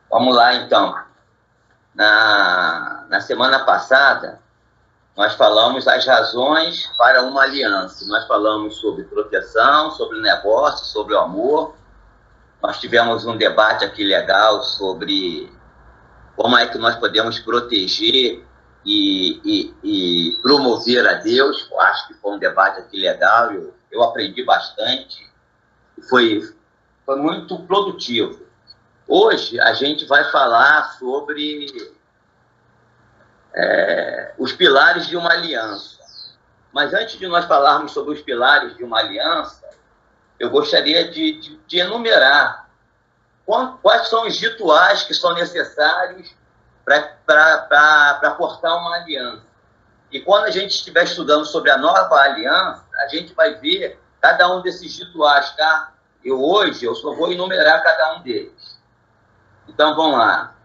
Vamos lá, então. Na semana passada, nós falamos as razões para uma aliança. Nós falamos sobre proteção, sobre negócio, sobre o amor. Nós tivemos um debate aqui legal sobre como é que nós podemos proteger e promover a Deus. Eu acho que foi um debate aqui legal, eu aprendi bastante, foi muito produtivo. Hoje a gente vai falar sobre os pilares de uma aliança. Mas antes de nós falarmos sobre os pilares de uma aliança, eu gostaria de enumerar quais são os rituais que são necessários para cortar uma aliança. E quando a gente estiver estudando sobre a nova aliança, a gente vai ver cada um desses rituais, tá? Hoje eu só vou enumerar cada um deles. Então, vamos lá.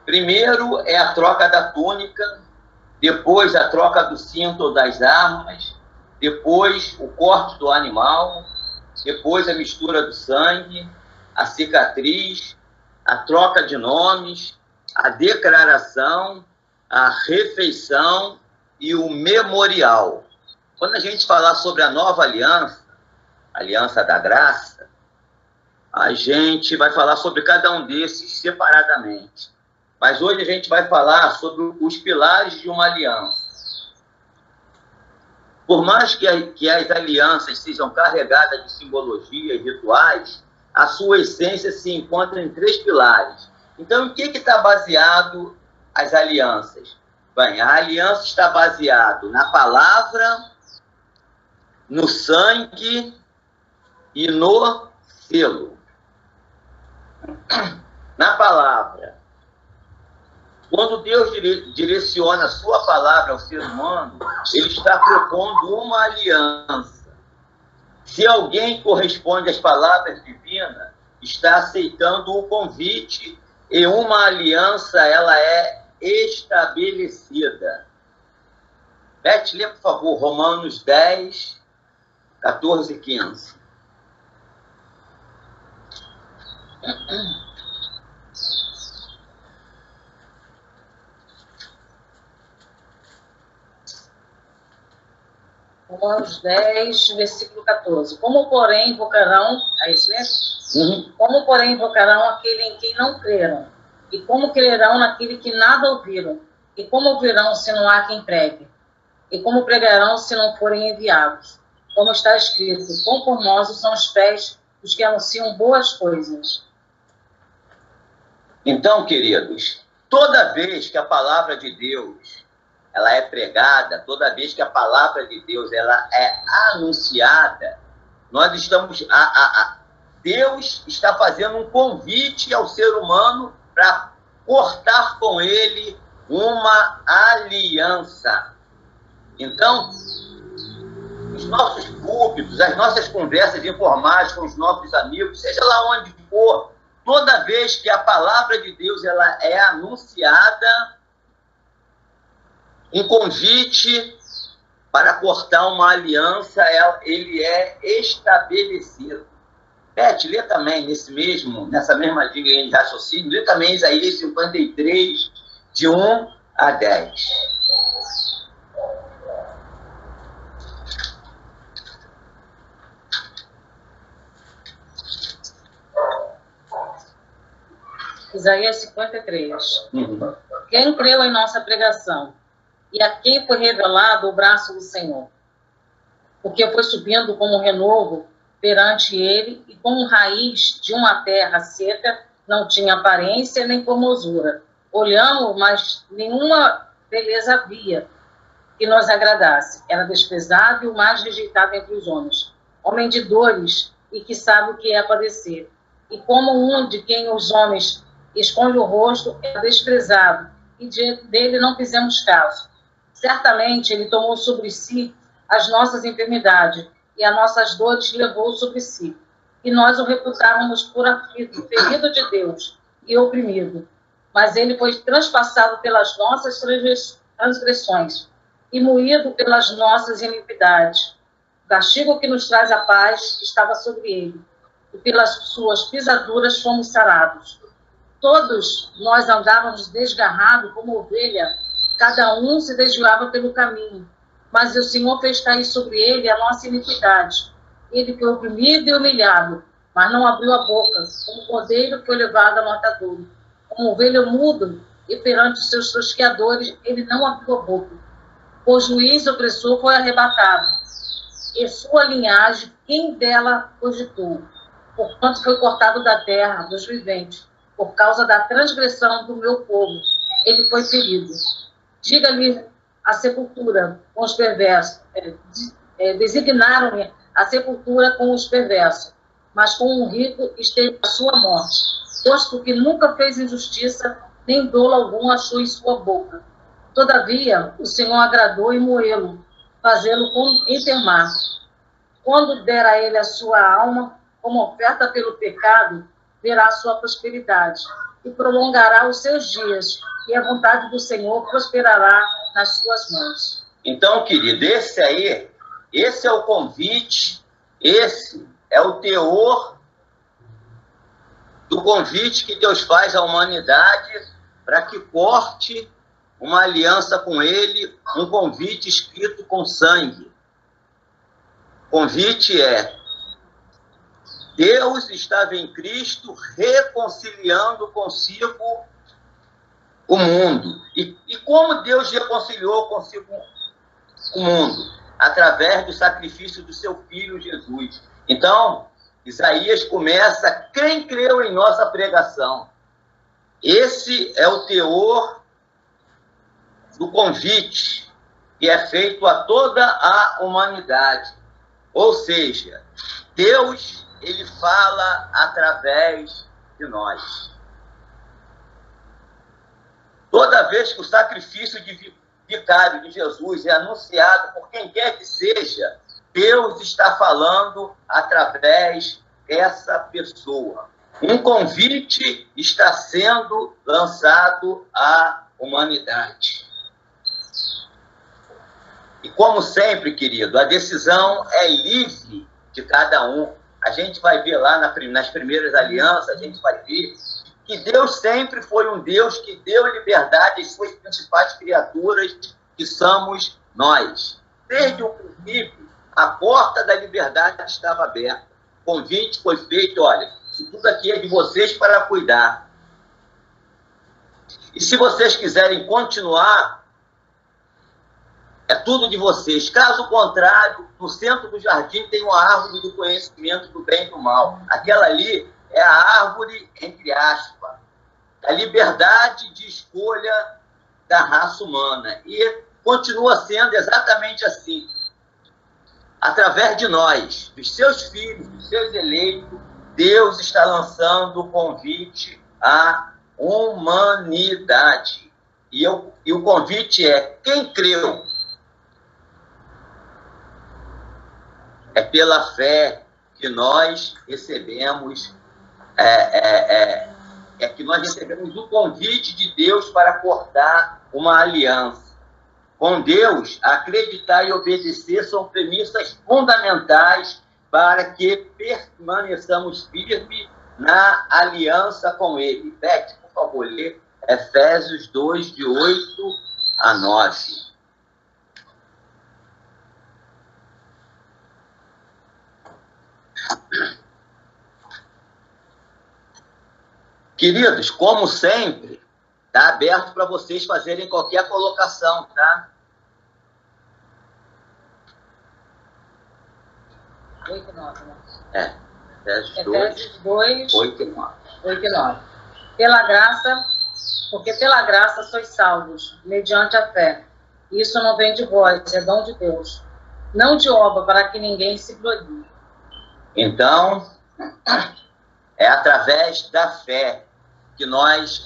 Primeiro é a troca da túnica, depois a troca do cinto ou das armas, depois o corte do animal, depois a mistura do sangue, a cicatriz, a troca de nomes, a declaração, a refeição e o memorial. Quando a gente falar sobre a nova aliança, a aliança da graça, a gente vai falar sobre cada um desses separadamente. Mas hoje a gente vai falar sobre os pilares de uma aliança. Por mais que as alianças sejam carregadas de simbologia e rituais, a sua essência se encontra em 3 pilares. Então, em que está baseado as alianças? Bem, a aliança está baseada na palavra, no sangue e no selo. Na palavra, quando Deus direciona a sua palavra ao ser humano, ele está propondo uma aliança. Se alguém corresponde às palavras divinas, está aceitando o convite e uma aliança ela é estabelecida. Beth, lê, por favor, Romanos 10, 14 e 15. Romanos 10, versículo 14. Como, porém, invocarão... É isso mesmo? Uhum. Como, porém, invocarão aquele em quem não creram? E como crerão naquele que nada ouviram? E como ouvirão se não há quem pregue? E como pregarão se não forem enviados? Como está escrito, quão formosos são os pés dos que anunciam boas coisas. Então, queridos, toda vez que a palavra de Deus ela é pregada, toda vez que a palavra de Deus ela é anunciada, nós estamos Deus está fazendo um convite ao ser humano para cortar com ele uma aliança. Então, os nossos púlpitos, as nossas conversas informais com os nossos amigos, seja lá onde for, toda vez que a palavra de Deus ela é anunciada, um convite para cortar uma aliança, ele é estabelecido. Beth, lê também nessa mesma linha de raciocínio, lê também Isaías 53, de 1 a 10. Isaías 53. Uhum. Quem creu em nossa pregação? E a quem foi revelado o braço do Senhor? Porque foi subindo como um renovo perante ele, e como raiz de uma terra seca, não tinha aparência nem formosura. Olhamos, mas nenhuma beleza havia que nos agradasse. Era desprezado e o mais rejeitado entre os homens. Homem de dores e que sabe o que é padecer. E como um de quem os homens esconde o rosto, é desprezado, e dele não fizemos caso. Certamente ele tomou sobre si as nossas enfermidades, e as nossas dores levou sobre si. E nós o reputávamos por aflito, ferido de Deus e oprimido. Mas ele foi transpassado pelas nossas transgressões e moído pelas nossas iniquidades. O castigo que nos traz a paz estava sobre ele, e pelas suas pisaduras fomos sarados. Todos nós andávamos desgarrados como ovelha, cada um se desviava pelo caminho, mas o Senhor fez cair sobre ele a nossa iniquidade. Ele foi oprimido e humilhado, mas não abriu a boca, como cordeiro foi levado a matadouro. Como ovelha muda, e perante os seus tosqueadores, ele não abriu a boca. Por juiz opressor foi arrebatado, e sua linhagem, quem dela cogitou? Porquanto foi cortado da terra dos viventes, por causa da transgressão do meu povo, ele foi ferido. Diga-lhe a sepultura com os perversos, designaram-me a sepultura com os perversos, mas com o rico esteve a sua morte, posto que nunca fez injustiça, nem dolo algum achou em sua boca. Todavia, o Senhor agradou em moê-lo, fazê-lo enfermar. Quando der a ele a sua alma, como oferta pelo pecado, verá a sua prosperidade, e prolongará os seus dias, e a vontade do Senhor prosperará nas suas mãos. Então, querido, esse é o convite, esse é o teor do convite que Deus faz à humanidade para que corte uma aliança com ele, um convite escrito com sangue. O convite é: Deus estava em Cristo reconciliando consigo o mundo. E como Deus reconciliou consigo o mundo? Através do sacrifício do seu Filho Jesus. Então, Isaías começa: quem creu em nossa pregação? Esse é o teor do convite que é feito a toda a humanidade. Ou seja, Deus, ele fala através de nós. Toda vez que o sacrifício vicário de Jesus é anunciado por quem quer que seja, Deus está falando através dessa pessoa. Um convite está sendo lançado à humanidade. E como sempre, querido, a decisão é livre de cada um. A gente vai ver lá nas primeiras alianças, a gente vai ver que Deus sempre foi um Deus que deu liberdade às suas principais criaturas, que somos nós. Desde o princípio, a porta da liberdade estava aberta. O convite foi feito: olha, isso tudo aqui é de vocês para cuidar. E se vocês quiserem continuar, é tudo de vocês. Caso contrário, no centro do jardim tem uma árvore do conhecimento do bem e do mal. Aquela ali é a árvore, entre aspas, da liberdade de escolha da raça humana. E continua sendo exatamente assim. Através de nós, dos seus filhos, dos seus eleitos, Deus está lançando o convite à humanidade. E o convite é: quem creu? É pela fé que nós recebemos, que nós recebemos o convite de Deus para cortar uma aliança. Com Deus, acreditar e obedecer são premissas fundamentais para que permaneçamos firmes na aliança com Ele. Beth, por favor, lê Efésios 2, de 8 a 9. Queridos, como sempre, está aberto para vocês fazerem qualquer colocação, tá? 8 e 9, né? Efésios 2, 8 e 9. 8 e 9. Porque pela graça sois salvos, mediante a fé. Isso não vem de vós, é dom de Deus. Não de obra, para que ninguém se glorie. Então, é através da fé que nós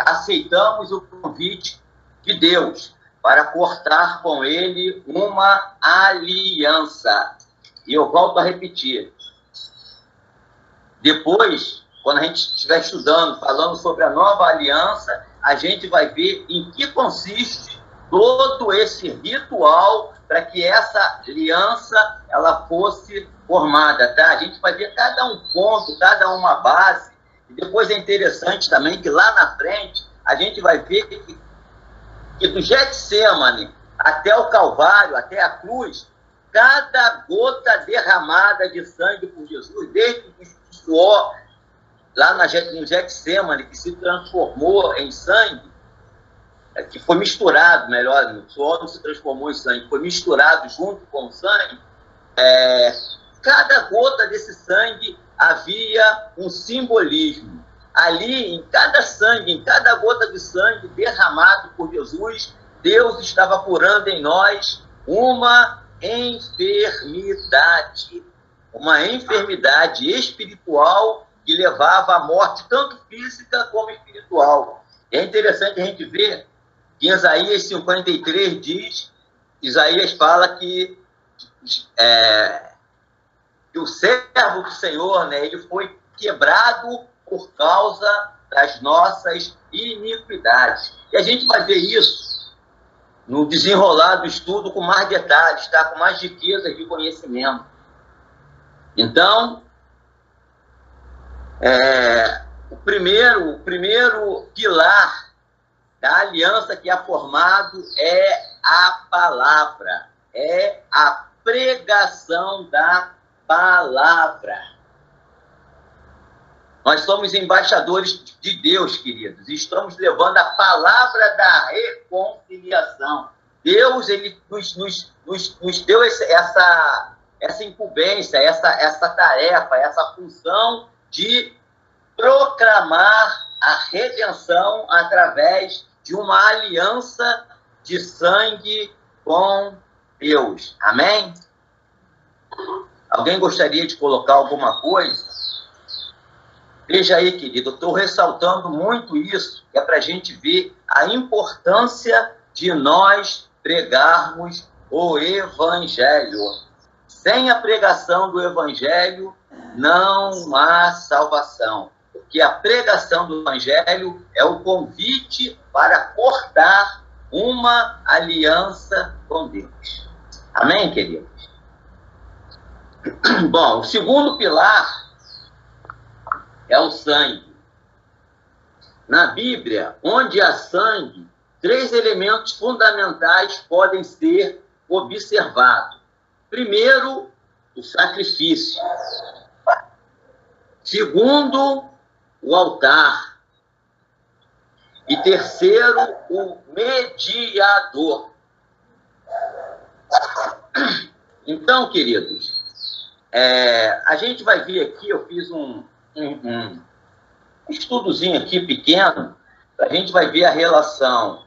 aceitamos o convite de Deus para cortar com Ele uma aliança. E eu volto a repetir. Depois, quando a gente estiver estudando, falando sobre a nova aliança, a gente vai ver em que consiste todo esse ritual para que essa aliança ela fosse formada, tá? A gente vai ver cada um ponto, cada uma base, e depois é interessante também que lá na frente a gente vai ver que do Getsemane até o Calvário, até a cruz, cada gota derramada de sangue por Jesus, desde o suor lá no Getsemane, que se transformou em sangue, que foi misturado, melhor, o suor não se transformou em sangue, foi misturado junto com o sangue, cada gota desse sangue havia um simbolismo. Ali, em cada sangue, em cada gota de sangue derramado por Jesus, Deus estava curando em nós uma enfermidade espiritual que levava à morte, tanto física como espiritual. É interessante a gente ver que em Isaías 53 diz, Isaías fala que o servo do Senhor, né, ele foi quebrado por causa das nossas iniquidades. E a gente vai ver isso no desenrolar do estudo com mais detalhes, tá? Com mais riqueza de conhecimento. Então, o primeiro pilar da aliança que é formado é a palavra, é a pregação da palavra. Nós somos embaixadores de Deus, queridos, e estamos levando a palavra da reconciliação. Deus, ele nos deu essa incumbência, essa tarefa, essa função de proclamar a redenção através de uma aliança de sangue com Deus. Amém? Alguém gostaria de colocar alguma coisa? Veja aí, querido, eu estou ressaltando muito isso, que é para a gente ver a importância de nós pregarmos o Evangelho. Sem a pregação do Evangelho, não há salvação. Porque a pregação do Evangelho é o convite para cortar uma aliança com Deus. Amém, queridos? Bom, o segundo pilar é o sangue. Na Bíblia, onde há sangue, 3 elementos fundamentais podem ser observados. Primeiro, o sacrifício. Segundo, o altar. E terceiro, o mediador. Então, queridos, a gente vai ver aqui, eu fiz um estudozinho aqui pequeno, a gente vai ver a relação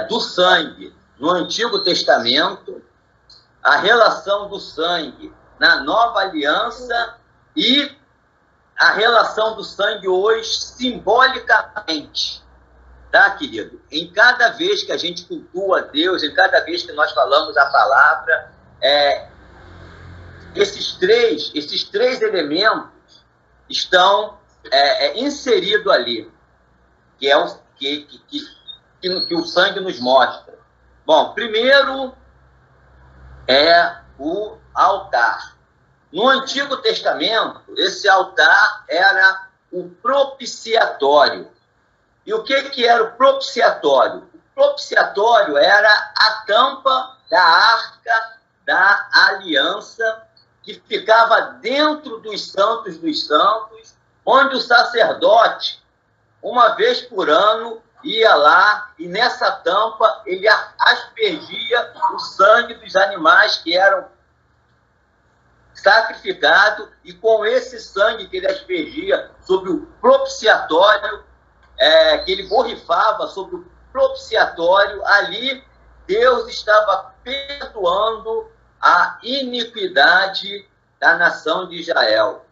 do sangue no Antigo Testamento, a relação do sangue na Nova Aliança e a relação do sangue hoje simbolicamente, tá, querido? Em cada vez que a gente cultua a Deus, em cada vez que nós falamos a palavra, esses três elementos estão inseridos ali, que é que o sangue nos mostra. Bom, primeiro é o altar. No Antigo Testamento, esse altar era o propiciatório. E o que era o propiciatório? O propiciatório era a tampa da arca da aliança, que ficava dentro dos santos, onde o sacerdote, uma vez por ano, ia lá e nessa tampa ele aspergia o sangue dos animais que eram sacrificados, e com esse sangue que ele aspergia sobre o propiciatório, que ele borrifava sobre o propiciatório, ali Deus estava perdoando a iniquidade da nação de Israel.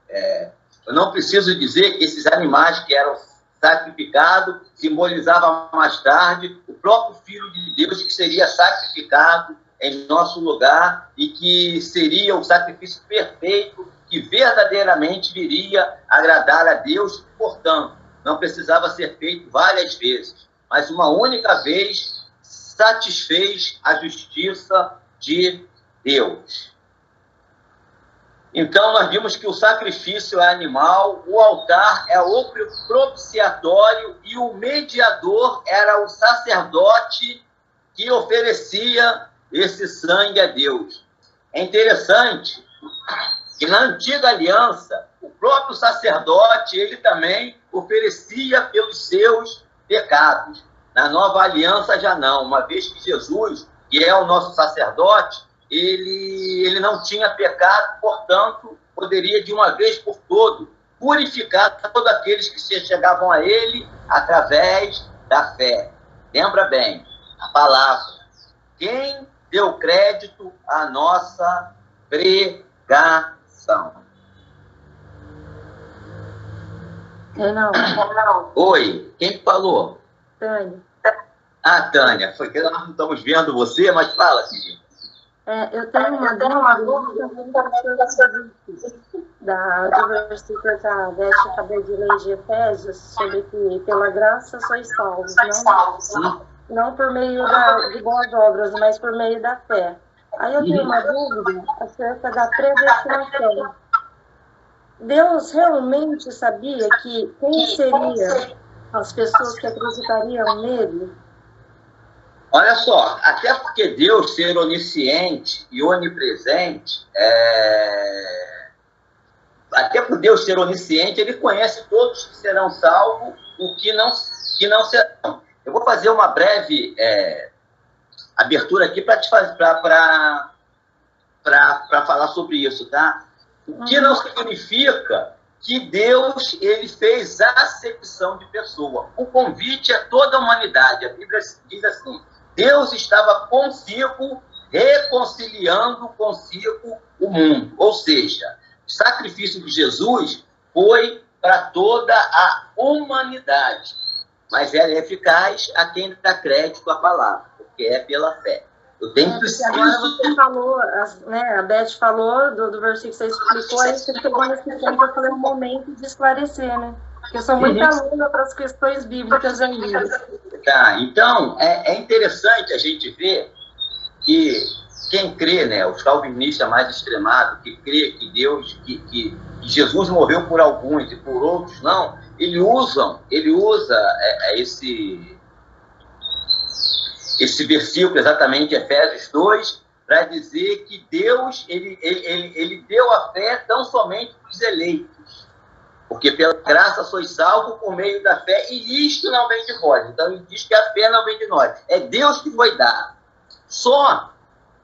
Eu não preciso dizer que esses animais que eram sacrificados simbolizavam mais tarde o próprio Filho de Deus, que seria sacrificado em nosso lugar e que seria o sacrifício perfeito que verdadeiramente viria agradar a Deus. Portanto, não precisava ser feito várias vezes, mas uma única vez satisfez a justiça de Deus. Então, nós vimos que o sacrifício é animal, o altar é o propiciatório e o mediador era o sacerdote que oferecia esse sangue a Deus. É interessante que na antiga aliança, o próprio sacerdote, ele também oferecia pelos seus pecados. Na nova aliança já não, uma vez que Jesus, que é o nosso sacerdote, ele não tinha pecado, portanto, poderia de uma vez por todo purificar todos aqueles que se chegavam a ele através da fé. Lembra bem, a palavra. Quem deu crédito à nossa pregação? Não. Oi, quem falou? Tânia. Ah, Tânia, foi que nós não estamos vendo você, mas fala, filho. Eu tenho uma dúvida do versículo que a Beth acabou de ler de Efésios, sobre que pela graça sois salvos, não por meio de boas obras, mas por meio da fé. Aí eu tenho uma dúvida acerca da predestinação. Deus realmente sabia que quem seriam as pessoas que acreditariam nele? Olha só, até porque Deus ser onisciente e onipresente, até por Deus ser onisciente, ele conhece todos que serão salvos, o que não serão. Eu vou fazer uma breve abertura aqui para falar sobre isso, tá? O que não significa que Deus ele fez acepção de pessoa. O convite é toda a humanidade. A Bíblia diz assim: Deus estava consigo, reconciliando consigo o mundo. Ou seja, o sacrifício de Jesus foi para toda a humanidade. Mas ela é eficaz a quem dá crédito à palavra, porque é pela fé. Eu tenho preciso... Agora você falou, a Beth falou do versículo que você explicou, aí você chegou nesse ponto, eu falei, um momento de esclarecer, né? Porque eu sou muito aluna para as questões bíblicas ainda. Tá, então, é interessante a gente ver que quem crê, né, os calvinistas mais extremados, que crê que Deus, que Jesus morreu por alguns e por outros não, ele usa esse versículo, exatamente, Efésios 2, para dizer que Deus, ele deu a fé tão somente para os eleitos. Porque pela graça sois salvos por meio da fé, e isto não vem de vós. Então ele diz que a fé não vem de nós. É Deus que foi dar. Só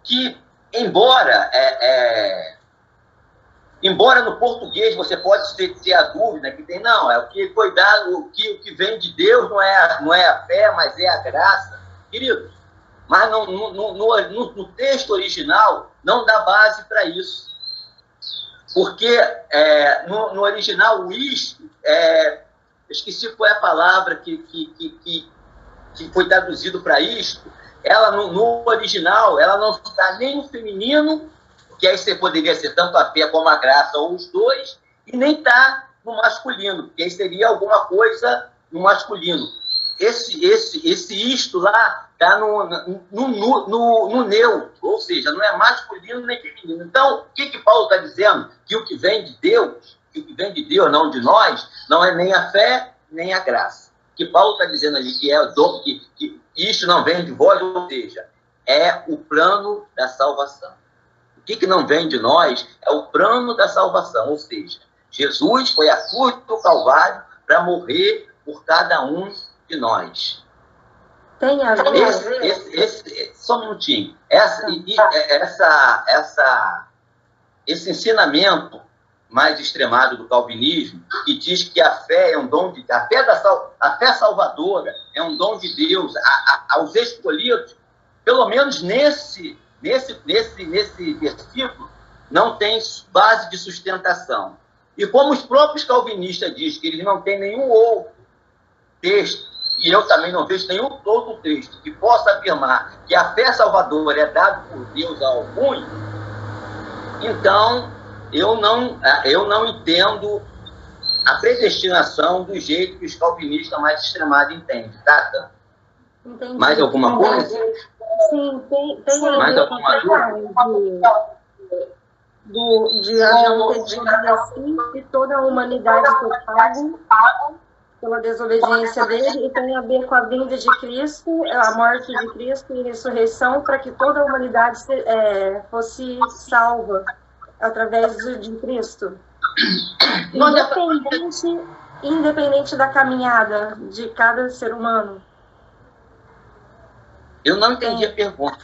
que, embora no português você pode ter a dúvida que tem, não, é o que foi dado, o que vem de Deus não é a fé, mas é a graça. Queridos, mas no texto original não dá base para isso. Porque no original, o isto, esqueci qual é a palavra que foi traduzido para isto, ela no original, ela não está nem no feminino, que aí você poderia ser tanto a fé como a graça, ou os dois, e nem está no masculino, porque aí seria alguma coisa no masculino. Esse isto lá está no neutro, ou seja, não é masculino nem feminino. Então, o que Paulo está dizendo? Que o que vem de Deus, não de nós, não é nem a fé, nem a graça. O que Paulo está dizendo ali, que isto não vem de vós, ou seja, é o plano da salvação. O que não vem de nós é o plano da salvação, ou seja, Jesus foi à cruz do Calvário para morrer por cada um de nós. Tem a ver? Só um minutinho. Esse ensinamento mais extremado do calvinismo, que diz que a fé é um dom de a fé salvadora é um dom de Deus aos escolhidos, pelo menos nesse versículo, não tem base de sustentação. E como os próprios calvinistas dizem que eles não têm nenhum outro texto, e eu também não vejo nenhum outro texto que possa afirmar que a fé salvadora é dada por Deus a alguns, então eu não entendo a predestinação do jeito que os calvinistas mais extremados entendem, tá? Entendi. Mais alguma coisa? Sim, tem a Mais ver com alguma a questão de Adão ter dito assim, e toda a humanidade ter pago pela desobediência dele, e tem a ver com a vinda de Cristo, a morte de Cristo e ressurreição, para que toda a humanidade fosse salva através de Cristo. Independente da caminhada de cada ser humano. Eu não entendi a pergunta.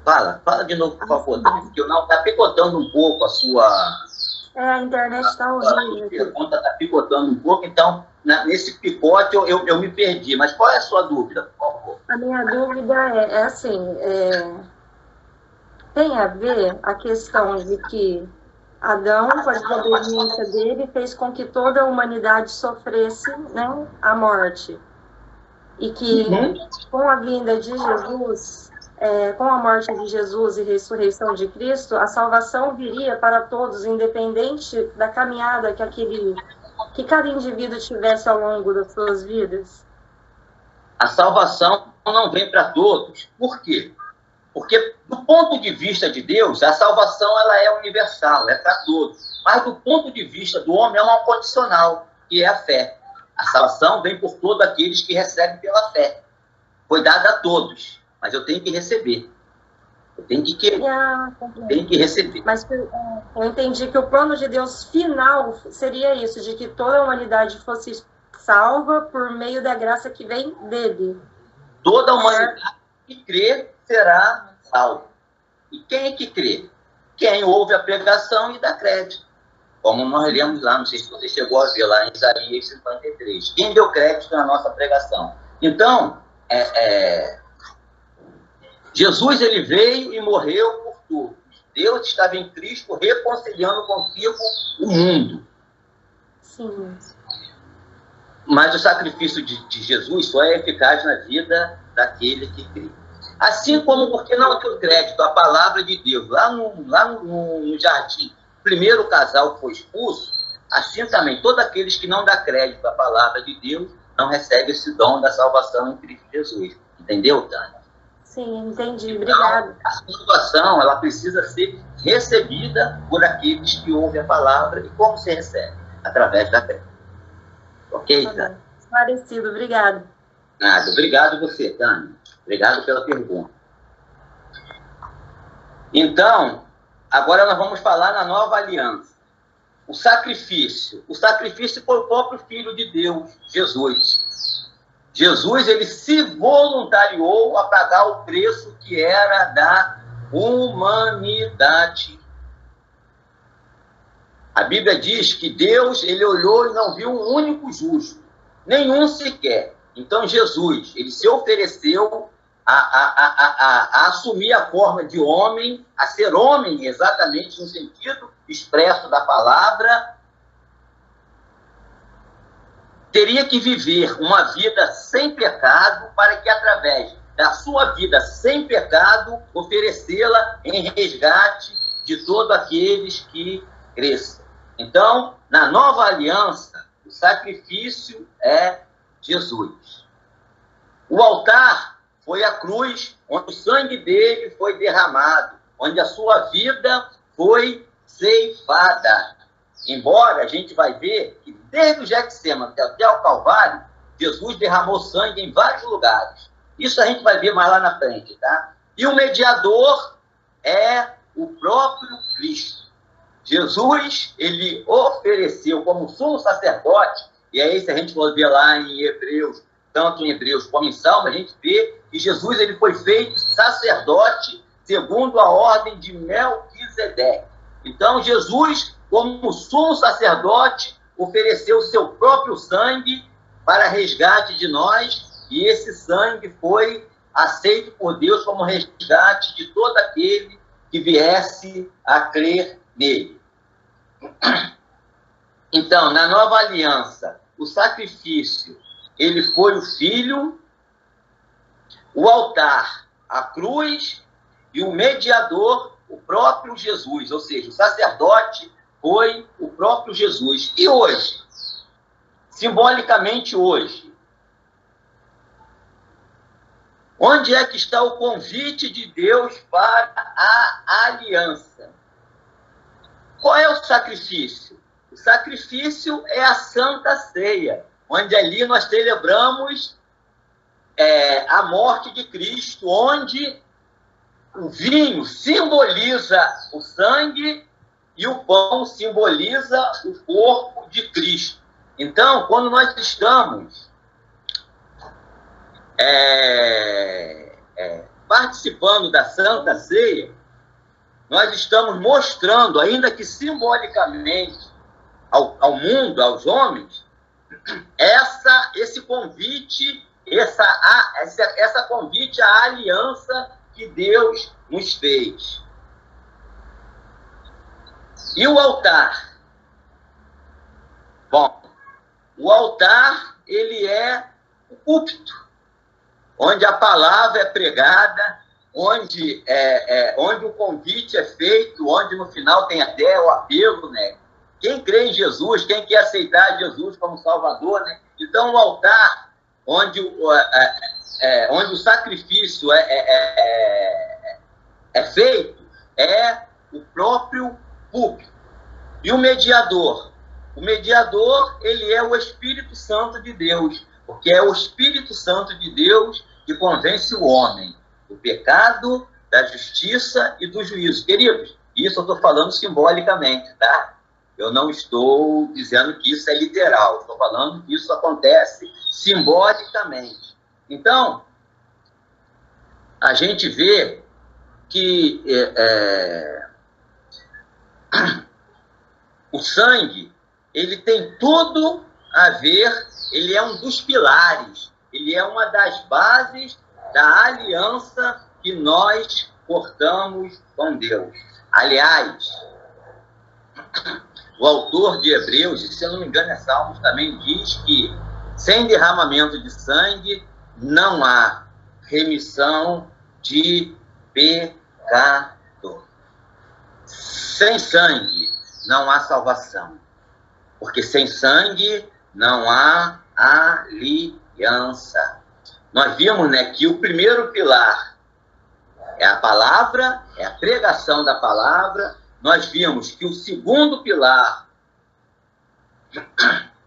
Fala de novo, por favor, porque eu não está picotando um pouco a sua... A internet está horrível. A pergunta está picotando um pouco, então, nesse picote eu me perdi. Mas qual é a sua dúvida, por favor? A minha dúvida é assim, tem a ver a questão de que Adão, com a desobediência dele, fez com que toda a humanidade sofresse, né, a morte. E que com a vinda de Jesus, com a morte de Jesus e ressurreição de Cristo, a salvação viria para todos, independente da caminhada que cada indivíduo tivesse ao longo das suas vidas. A salvação não vem para todos. Por quê? Porque, do ponto de vista de Deus, a salvação ela é universal, é para todos. Mas, do ponto de vista do homem, é uma condicional, que é a fé. A salvação vem por todos aqueles que recebem pela fé. Foi dada a todos, mas eu tenho que receber. Eu tenho que querer. Tenho que receber. Mas eu entendi que o plano de Deus final seria isso, de que toda a humanidade fosse salva por meio da graça que vem dele. Toda a humanidade que crê será salva. E quem é que crê? Quem ouve a pregação e dá crédito. Como nós lemos lá, não sei se você chegou a ver lá em Isaías 53. Quem deu crédito na nossa pregação? Então, Jesus ele veio e morreu por todos. Deus estava em Cristo reconciliando consigo o mundo. Sim. Mas o sacrifício de Jesus só é eficaz na vida daquele que crê. Assim como porque não deu crédito à palavra de Deus lá no jardim, o primeiro casal foi expulso, assim também todos aqueles que não dão crédito à palavra de Deus não recebem esse dom da salvação em Cristo Jesus. Entendeu, Tânia? Sim, entendi. Obrigada. Então, a salvação ela precisa ser recebida por aqueles que ouvem a palavra. E como se recebe? Através da fé. Ok, Tânia? Esclarecido. Obrigada. Nada. Obrigado você, Tânia. Obrigado pela pergunta. Então, agora nós vamos falar na nova aliança. O sacrifício. O sacrifício foi o próprio Filho de Deus, Jesus. Jesus, ele se voluntariou a pagar o preço que era da humanidade. A Bíblia diz que Deus, ele olhou e não viu um único justo, nenhum sequer. Então, Jesus, ele se ofereceu a assumir a forma de homem, a ser homem exatamente no sentido expresso da palavra, teria que viver uma vida sem pecado para que, através da sua vida sem pecado, oferecê-la em resgate de todos aqueles que cresçam. Então, na nova aliança, o sacrifício é Jesus. O altar foi a cruz, onde o sangue dele foi derramado, onde a sua vida foi ceifada. Embora a gente vai ver que desde o Getsêmani até o Calvário, Jesus derramou sangue em vários lugares. Isso a gente vai ver mais lá na frente, tá? E o mediador é o próprio Cristo. Jesus, ele ofereceu como sumo sacerdote, e aí se a gente for ver lá em Hebreus, tanto em Hebreus como em Salmo, a gente vê que Jesus ele foi feito sacerdote segundo a ordem de Melquisedeque. Então, Jesus, como sumo sacerdote, ofereceu o seu próprio sangue para resgate de nós, e esse sangue foi aceito por Deus como resgate de todo aquele que viesse a crer nele. Então, na nova aliança, o sacrifício, ele foi o Filho, o altar, a cruz, e o mediador, o próprio Jesus, ou seja, o sacerdote foi o próprio Jesus. E hoje, simbolicamente hoje, Onde é que está o convite de Deus para a aliança? Qual é o sacrifício? O sacrifício é a Santa Ceia, onde ali nós celebramos a morte de Cristo, onde o vinho simboliza o sangue e o pão simboliza o corpo de Cristo. Então, quando nós estamos participando da Santa Ceia, nós estamos mostrando, ainda que simbolicamente, ao mundo, aos homens, esse convite, essa convite à aliança que Deus nos fez. E o altar? Bom, o altar, ele é o púlpito, onde a palavra é pregada, onde o convite é feito, onde no final tem até o apelo, né? Quem crê em Jesus, quem quer aceitar Jesus como Salvador, né? Então, o altar, onde o sacrifício é feito, é o próprio púlpito. E o mediador? O mediador, ele é o Espírito Santo de Deus, porque é o Espírito Santo de Deus que convence o homem do pecado, da justiça e do juízo. Queridos, isso eu estou falando simbolicamente, tá? Eu não estou dizendo que isso é literal, estou falando que isso acontece simbolicamente. Então, a gente vê que o sangue, ele tem tudo a ver, ele é um dos pilares, ele é uma das bases da aliança que nós cortamos com Deus. Aliás, o autor de Hebreus, se eu não me engano é Salmos, também diz que sem derramamento de sangue não há remissão de pecado. Sem sangue não há salvação, porque sem sangue não há aliança. Nós vimos, né, que o primeiro pilar é a palavra, é a pregação da palavra. Nós vimos que o segundo pilar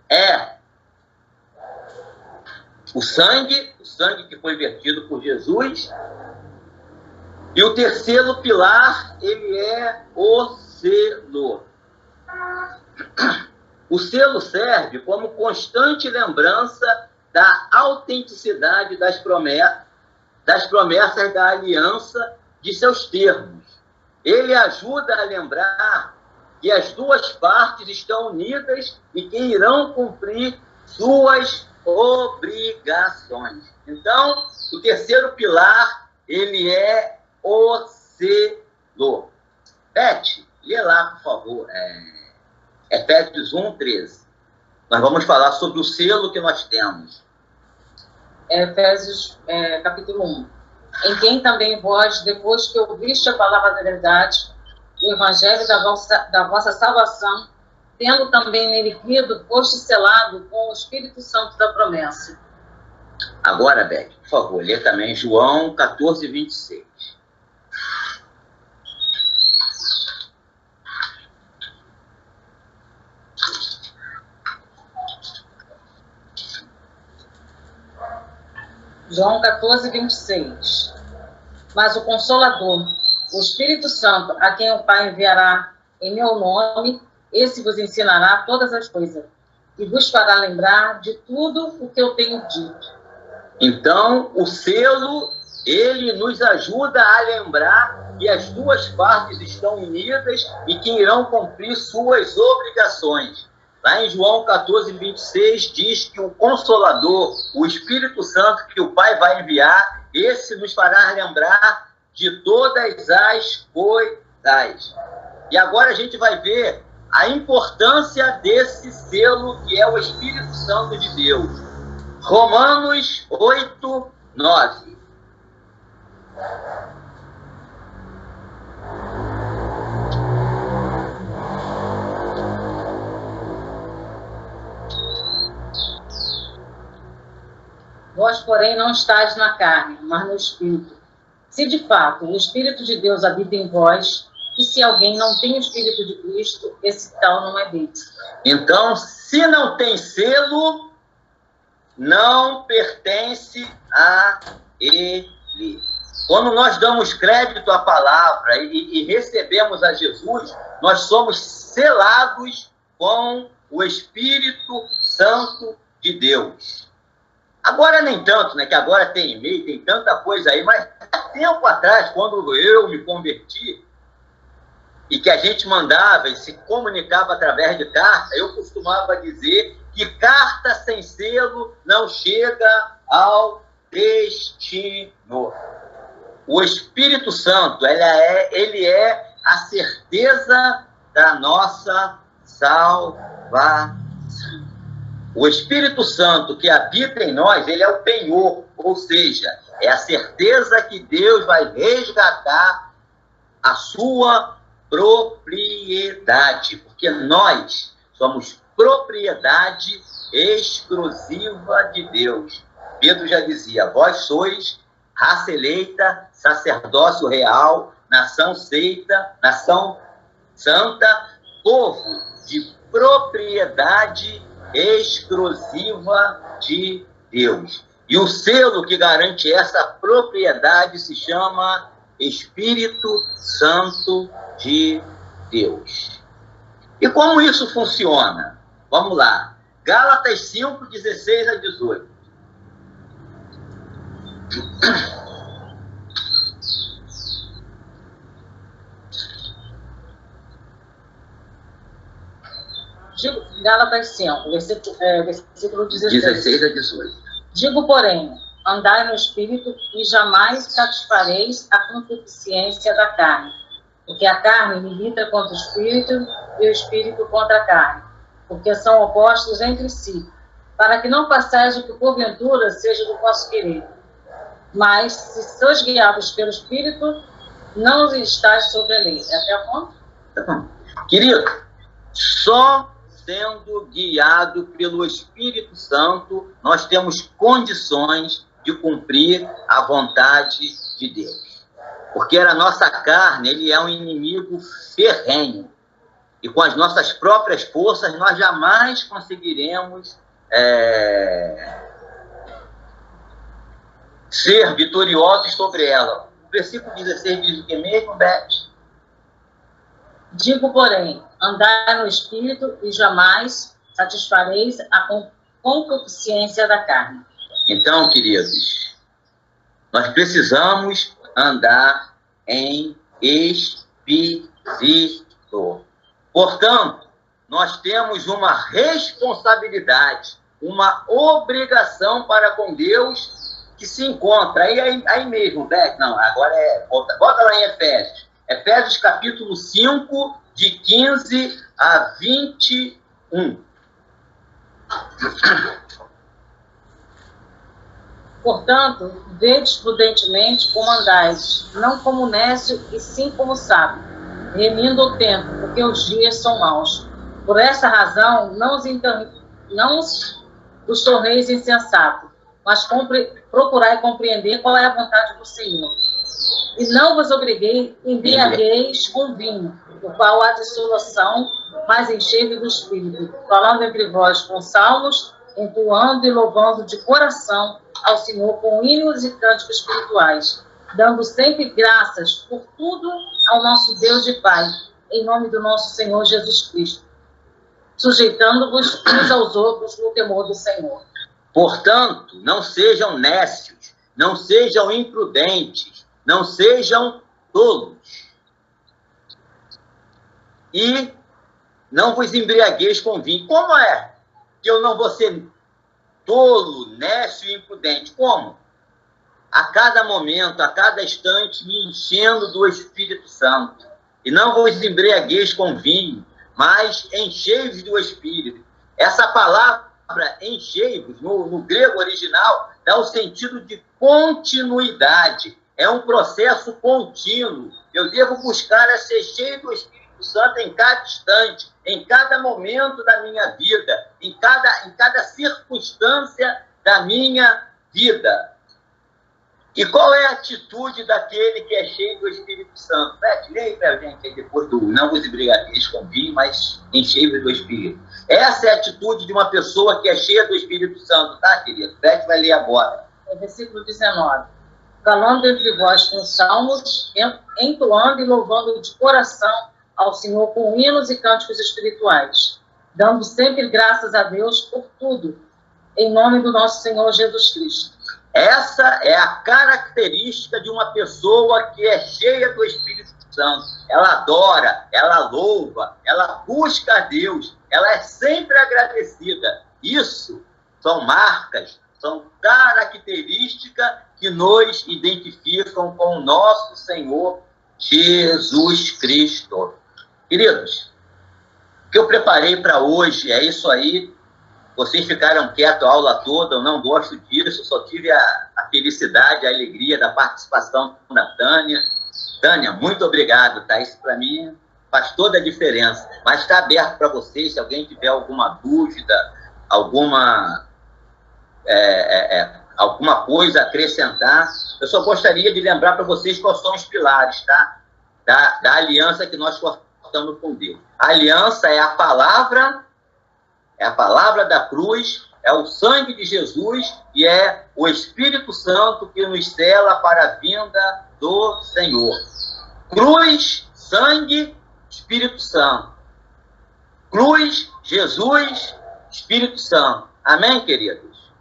é o sangue que foi vertido por Jesus. E o terceiro pilar, ele é o selo. O selo serve como constante lembrança da autenticidade das promessas da aliança, de seus termos. Ele ajuda a lembrar que as duas partes estão unidas e que irão cumprir suas obrigações. Então, o terceiro pilar, ele é o selo. Beth, lê lá, por favor, Efésios 1:13. Nós vamos falar sobre o selo que nós temos. Efésios, capítulo 1. Em quem também vós, depois que ouviste a palavra da verdade, o evangelho da vossa salvação, tendo também nele crido, foste selado com o Espírito Santo da promessa. Agora, Beth, por favor, lê também João 14:26. João 14:26. Mas o Consolador, o Espírito Santo, a quem o Pai enviará em meu nome, esse vos ensinará todas as coisas e vos fará lembrar de tudo o que eu tenho dito. Então, o selo, ele nos ajuda a lembrar que as duas partes estão unidas e que irão cumprir suas obrigações. Lá em João 14:26 diz que o Consolador, o Espírito Santo que o Pai vai enviar, esse nos fará lembrar de todas as coisas. E agora a gente vai ver a importância desse selo que é o Espírito Santo de Deus. Romanos 8:9. Vós, porém, não estáis na carne, mas no Espírito. Se de fato o Espírito de Deus habita em vós, e se alguém não tem o Espírito de Cristo, esse tal não é dele. Então, se não tem selo, não pertence a ele. Quando nós damos crédito à palavra e recebemos a Jesus, nós somos selados com o Espírito Santo de Deus. Agora nem tanto, né? Que agora tem e-mail, tem tanta coisa aí, mas há tempo atrás, quando eu me converti, e que a gente mandava e se comunicava através de carta, eu costumava dizer que carta sem selo não chega ao destino. O Espírito Santo, ele é a certeza da nossa salvação. O Espírito Santo que habita em nós, ele é o penhor, ou seja, é a certeza que Deus vai resgatar a sua propriedade, porque nós somos propriedade exclusiva de Deus. Pedro já dizia, vós sois raça eleita, sacerdócio real, nação santa, povo de propriedade exclusiva de Deus. E o selo que garante essa propriedade se chama Espírito Santo de Deus. E como isso funciona? Vamos lá. Gálatas 5, 16 a 18. Gálatas 5, versículo 16 a 18. Digo, porém, andai no Espírito e jamais satisfareis a concupiscência da carne, porque a carne milita contra o Espírito e o Espírito contra a carne, porque são opostos entre si, para que não façais o que porventura seja do vosso querer. Mas, se sois guiados pelo Espírito, não estáis sobre a lei. É até o ponto? Tá bom. Querido, só sendo guiado pelo Espírito Santo, nós temos condições de cumprir a vontade de Deus. Porque a nossa carne, ele é um inimigo ferrenho. E com as nossas próprias forças, nós jamais conseguiremos ser vitoriosos sobre ela. O versículo 16 diz o que mesmo, Beth? Digo, porém, andai no Espírito e jamais satisfareis a concupiscência da carne. Então, queridos, nós precisamos andar em Espírito. Portanto, nós temos uma responsabilidade, uma obrigação para com Deus que se encontra aí mesmo, Beck, não, agora bota lá em Efésios. Efésios capítulo 5, de 15 a 21. Portanto, vedes prudentemente como andais, não como nécio, e sim como sábio, remindo o tempo, porque os dias são maus. Por essa razão, não os torneis insensatos, mas procurai compreender qual é a vontade do Senhor. E não vos embriagueis com vinho, o qual há dissolução, mas enchei-vos do Espírito, falando entre vós com salmos, entoando e louvando de coração ao Senhor com hinos e cânticos espirituais, dando sempre graças por tudo ao nosso Deus e Pai, em nome do nosso Senhor Jesus Cristo, sujeitando-vos uns aos outros no temor do Senhor. Portanto, não sejam nécios, não sejam imprudentes, não sejam tolos. E não vos embriagueis com vinho. Como é que eu não vou ser tolo, nécio e imprudente? Como? A cada momento, a cada instante, me enchendo do Espírito Santo. E não vos embriagueis com vinho, mas enchei-vos do Espírito. Essa palavra enchei-vos, no grego original, dá o sentido de continuidade. É um processo contínuo. Eu devo buscar a ser cheio do Espírito Santo em cada instante, em cada momento da minha vida, em cada circunstância da minha vida. E qual é a atitude daquele que é cheio do Espírito Santo? Leia para a gente aí depois do não vos embriagueis com vinho, mas enchei-vos do Espírito. Essa é a atitude de uma pessoa que é cheia do Espírito Santo, tá, querido? Beth vai ler agora. É versículo 19. Falando entre vós com salmos, entoando e louvando de coração ao Senhor com hinos e cânticos espirituais, dando sempre graças a Deus por tudo, em nome do nosso Senhor Jesus Cristo. Essa é a característica de uma pessoa que é cheia do Espírito Santo. Ela adora, ela louva, ela busca a Deus, ela é sempre agradecida. Isso são marcas, são características que nos identificam com o nosso Senhor Jesus Cristo. Queridos, o que eu preparei para hoje é isso aí. Vocês ficaram quietos a aula toda, eu não gosto disso, só tive a felicidade, a alegria da participação da Tânia. Tânia, muito obrigado, tá? Isso para mim faz toda a diferença. Mas está aberto para vocês, se alguém tiver alguma dúvida, alguma coisa a acrescentar. Eu só gostaria de lembrar para vocês quais são os pilares, tá? Da aliança que nós cortamos com Deus. A aliança é a palavra da cruz, é o sangue de Jesus e é o Espírito Santo que nos sela para a vinda do Senhor. Cruz, sangue, Espírito Santo. Cruz, Jesus, Espírito Santo. Amém, queridos?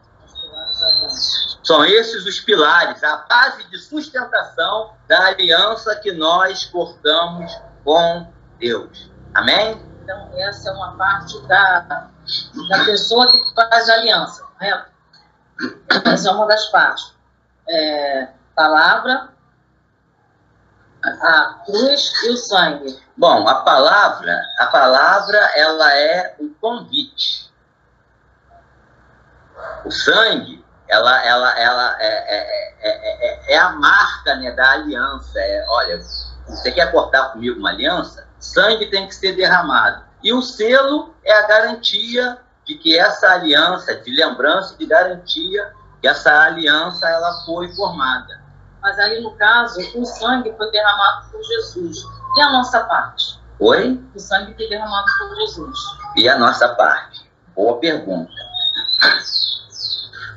São esses os pilares, a base de sustentação da aliança que nós cortamos com Deus. Amém? Então, essa é uma parte da pessoa que faz a aliança, correto? Essa é uma das partes. Palavra, a cruz e o sangue. Bom, a palavra, ela é o convite. O sangue, ela é a marca, né, da aliança. Olha, você quer cortar comigo uma aliança? Sangue tem que ser derramado. E o selo é a garantia de que essa aliança, de lembrança, de garantia, que essa aliança ela foi formada. Mas aí, no caso, o sangue foi derramado por Jesus. E a nossa parte? Oi? O sangue foi derramado por Jesus. E a nossa parte? Boa pergunta.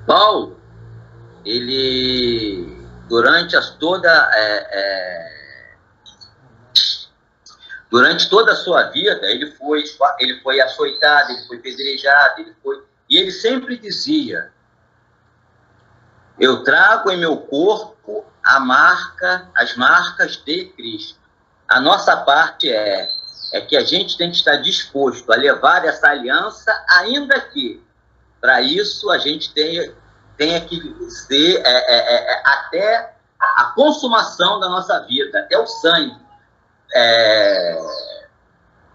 Paulo, ele, durante toda a sua vida, ele foi açoitado, ele foi pedrejado, e ele sempre dizia: eu trago em meu corpo as marcas de Cristo. A nossa parte é que a gente tem que estar disposto a levar essa aliança, ainda que, para isso, a gente tenha que ser até a consumação da nossa vida, até o sangue.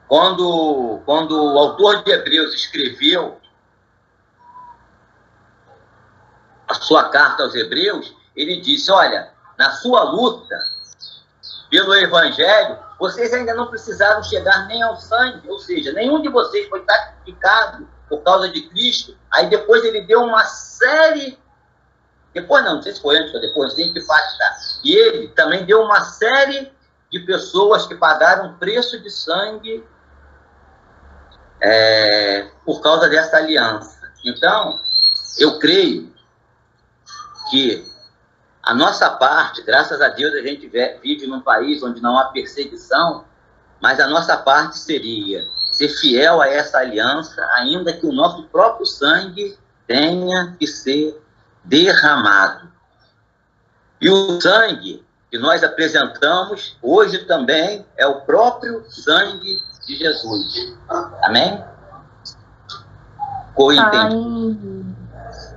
Quando o autor de Hebreus escreveu a sua carta aos Hebreus, ele disse: olha, na sua luta pelo Evangelho, vocês ainda não precisaram chegar nem ao sangue, ou seja, nenhum de vocês foi sacrificado por causa de Cristo. Aí depois ele deu uma série, não sei se foi antes ou depois, tem que falar, e ele também deu uma série de pessoas que pagaram um preço de sangue por causa dessa aliança. Então, eu creio que a nossa parte, graças a Deus, a gente vive num país onde não há perseguição, mas a nossa parte seria ser fiel a essa aliança, ainda que o nosso próprio sangue tenha que ser derramado. E o sangue que nós apresentamos hoje também é o próprio sangue de Jesus. Amém?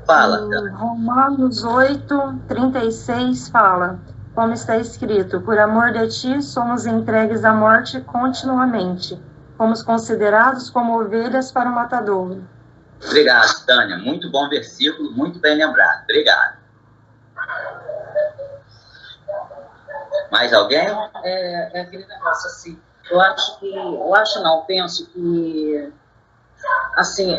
Fala. Romanos 8:36 fala: como está escrito, por amor de ti somos entregues à morte continuamente, fomos considerados como ovelhas para o matadouro. Obrigado, Tânia. Muito bom versículo, muito bem lembrado. Obrigado. Mais alguém? Aquele negócio assim. Penso que, assim,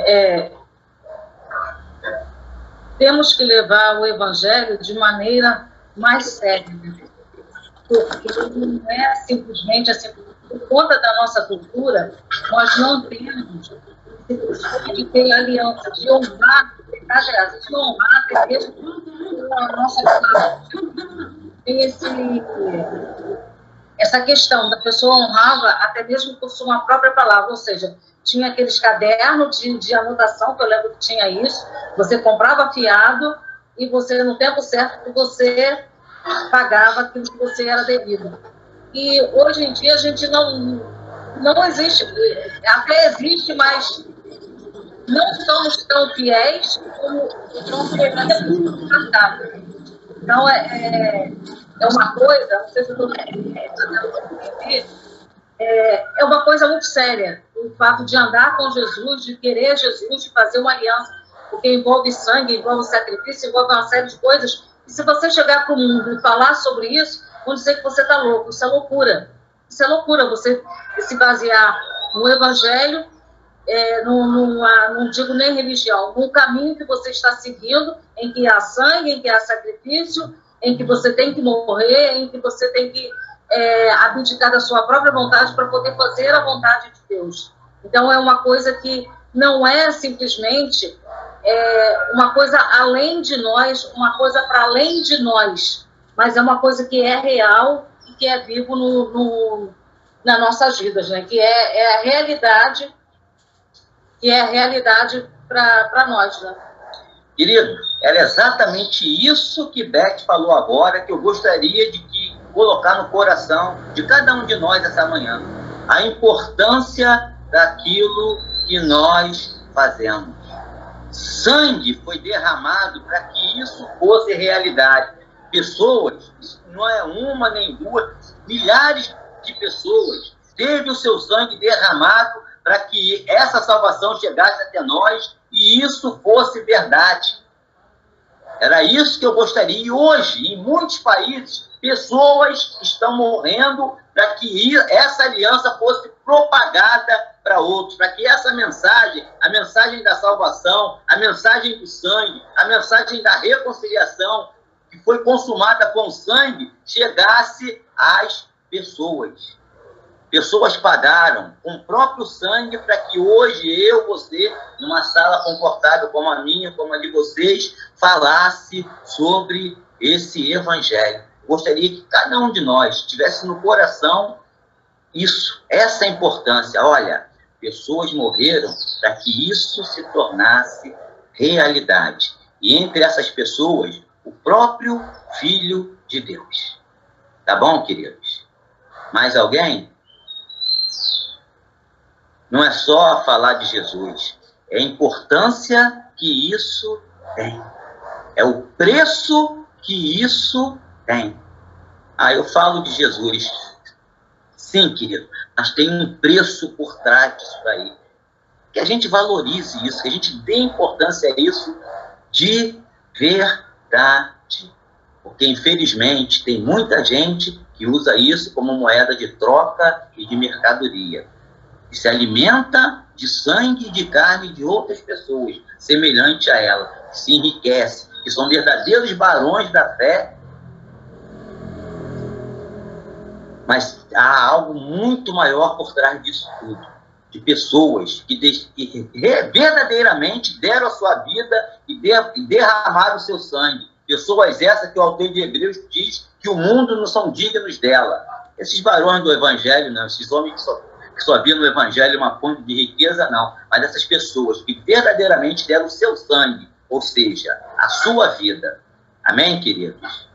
temos que levar o Evangelho de maneira mais séria, porque não é simplesmente assim, por conta da nossa cultura, nós não temos de ter aliança, de honrar, até mesmo a nossa casa. Tem essa questão da pessoa honrava até mesmo por sua própria palavra, ou seja, tinha aqueles cadernos de anotação, que eu lembro que tinha isso, você comprava fiado e você, no tempo certo, você pagava aquilo que você era devido. E hoje em dia a gente não existe, até existe, mas não somos tão fiéis como no passado. Então, é uma coisa, não sei se eu estou é uma coisa muito séria, o fato de andar com Jesus, de querer Jesus, de fazer uma aliança, porque envolve sangue, envolve sacrifício, envolve uma série de coisas. E se você chegar para o mundo e falar sobre isso, vão dizer que você está louco. Isso é loucura. Isso é loucura, você se basear no Evangelho, não digo nem religião, num caminho que você está seguindo, em que há sangue, em que há sacrifício, em que você tem que morrer, em que você tem que abdicar da sua própria vontade para poder fazer a vontade de Deus. Então, é uma coisa que não é simplesmente uma coisa além de nós, uma coisa para além de nós, mas é uma coisa que é real e que é vivo nas nossas vidas, né? Que é a realidade, que é a realidade para nós, né? Querido, era exatamente isso que Beth falou agora, que eu gostaria de colocar no coração de cada um de nós essa manhã. A importância daquilo que nós fazemos. Sangue foi derramado para que isso fosse realidade. Pessoas, não é uma nem duas, milhares de pessoas teve o seu sangue derramado para que essa salvação chegasse até nós e isso fosse verdade. Era isso que eu gostaria. E hoje, em muitos países, pessoas estão morrendo para que essa aliança fosse propagada para outros, para que essa mensagem, a mensagem da salvação, a mensagem do sangue, a mensagem da reconciliação, que foi consumada com sangue, chegasse às pessoas. Pessoas pagaram com o próprio sangue para que hoje eu, você, numa sala confortável como a minha, como a de vocês, falasse sobre esse evangelho. Gostaria que cada um de nós tivesse no coração isso, essa importância. Olha, pessoas morreram para que isso se tornasse realidade. E entre essas pessoas, o próprio Filho de Deus. Tá bom, queridos? Mais alguém? Não é só falar de Jesus, é a importância que isso tem. É o preço que isso tem. Eu falo de Jesus. Sim, querido, mas tem um preço por trás disso aí. Que a gente valorize isso, que a gente dê importância a isso de verdade. Porque, infelizmente, tem muita gente que usa isso como moeda de troca e de mercadoria. Que se alimenta de sangue e de carne de outras pessoas, semelhante a ela, que se enriquece, que são verdadeiros barões da fé. Mas há algo muito maior por trás disso tudo. De pessoas que verdadeiramente deram a sua vida e derramaram o seu sangue. Pessoas essas que o autor de Hebreus diz que o mundo não são dignos dela. Esses barões do evangelho, não, esses homens que só viam no evangelho uma fonte de riqueza, não. Mas essas pessoas que verdadeiramente deram o seu sangue, ou seja, a sua vida. Amém, queridos?